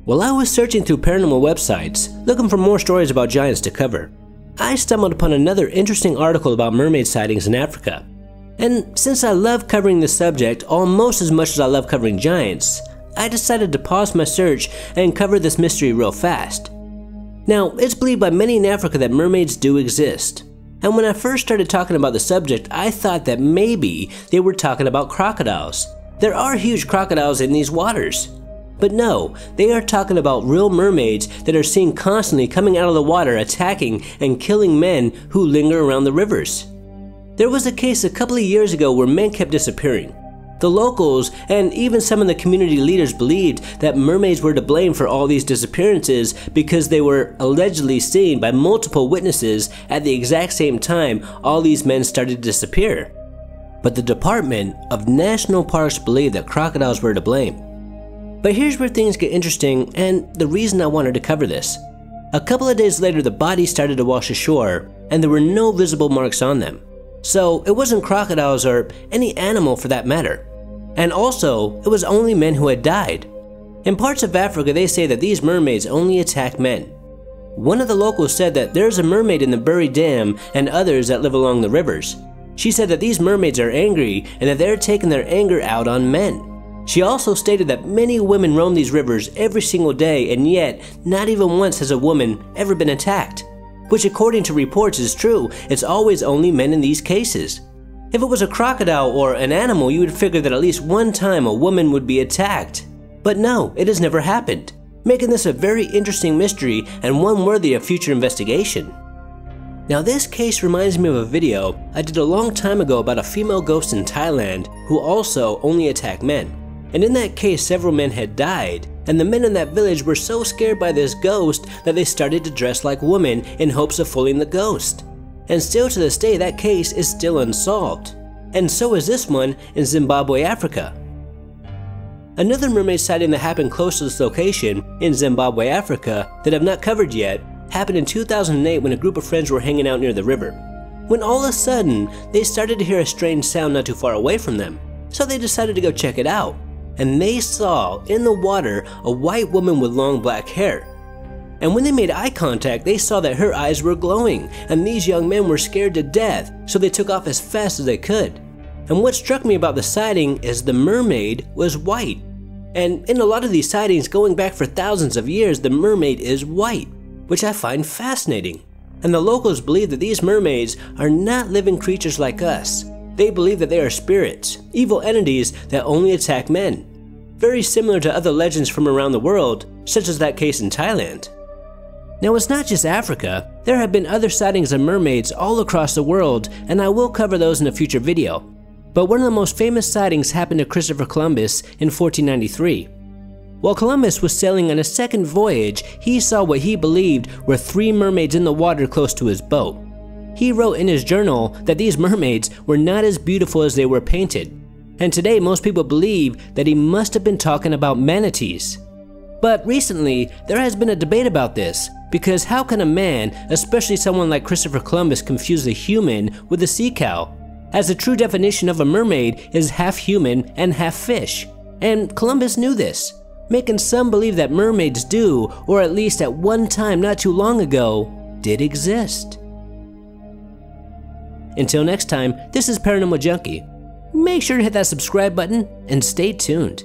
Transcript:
While I was searching through paranormal websites, looking for more stories about giants to cover, I stumbled upon another interesting article about mermaid sightings in Africa. And since I love covering this subject almost as much as I love covering giants, I decided to pause my search and cover this mystery real fast. Now, it's believed by many in Africa that mermaids do exist. And when I first started talking about the subject, I thought that maybe they were talking about crocodiles. There are huge crocodiles in these waters. But no, they are talking about real mermaids that are seen constantly coming out of the water attacking and killing men who linger around the rivers. There was a case a couple of years ago where men kept disappearing. The locals and even some of the community leaders believed that mermaids were to blame for all these disappearances because they were allegedly seen by multiple witnesses at the exact same time all these men started to disappear. But the Department of National Parks believed that crocodiles were to blame. But here's where things get interesting and the reason I wanted to cover this. A couple of days later, the bodies started to wash ashore and there were no visible marks on them. So it wasn't crocodiles or any animal for that matter. And also, it was only men who had died. In parts of Africa, they say that these mermaids only attack men. One of the locals said that there's a mermaid in the Bury Dam and others that live along the rivers. She said that these mermaids are angry and that they're taking their anger out on men. She also stated that many women roam these rivers every single day, and yet not even once has a woman ever been attacked. Which according to reports is true, it's always only men in these cases. If it was a crocodile or an animal, you would figure that at least one time a woman would be attacked. But no, it has never happened, making this a very interesting mystery and one worthy of future investigation. Now this case reminds me of a video I did a long time ago about a female ghost in Thailand who also only attacked men. And in that case, several men had died, and the men in that village were so scared by this ghost that they started to dress like women in hopes of fooling the ghost. And still to this day, that case is still unsolved. And so is this one in Zimbabwe, Africa. Another mermaid sighting that happened close to this location in Zimbabwe, Africa that I've not covered yet happened in 2008 when a group of friends were hanging out near the river. When all of a sudden, they started to hear a strange sound not too far away from them. So they decided to go check it out. And they saw in the water a white woman with long black hair. And when they made eye contact, they saw that her eyes were glowing, and these young men were scared to death, so they took off as fast as they could. And what struck me about the sighting is the mermaid was white. And in a lot of these sightings going back for thousands of years, the mermaid is white, which I find fascinating. And the locals believe that these mermaids are not living creatures like us. They believe that they are spirits, evil entities that only attack men. Very similar to other legends from around the world, such as that case in Thailand. Now it's not just Africa, there have been other sightings of mermaids all across the world, and I will cover those in a future video. But one of the most famous sightings happened to Christopher Columbus in 1493. While Columbus was sailing on a second voyage, he saw what he believed were 3 mermaids in the water close to his boat. He wrote in his journal that these mermaids were not as beautiful as they were painted, and today most people believe that he must have been talking about manatees. But recently, there has been a debate about this, because how can a man, especially someone like Christopher Columbus, confuse a human with a sea cow, as the true definition of a mermaid is half human and half fish, and Columbus knew this, making some believe that mermaids do, or at least at one time not too long ago, did exist. Until next time, this is Paranormal Junkie. Make sure to hit that subscribe button and stay tuned.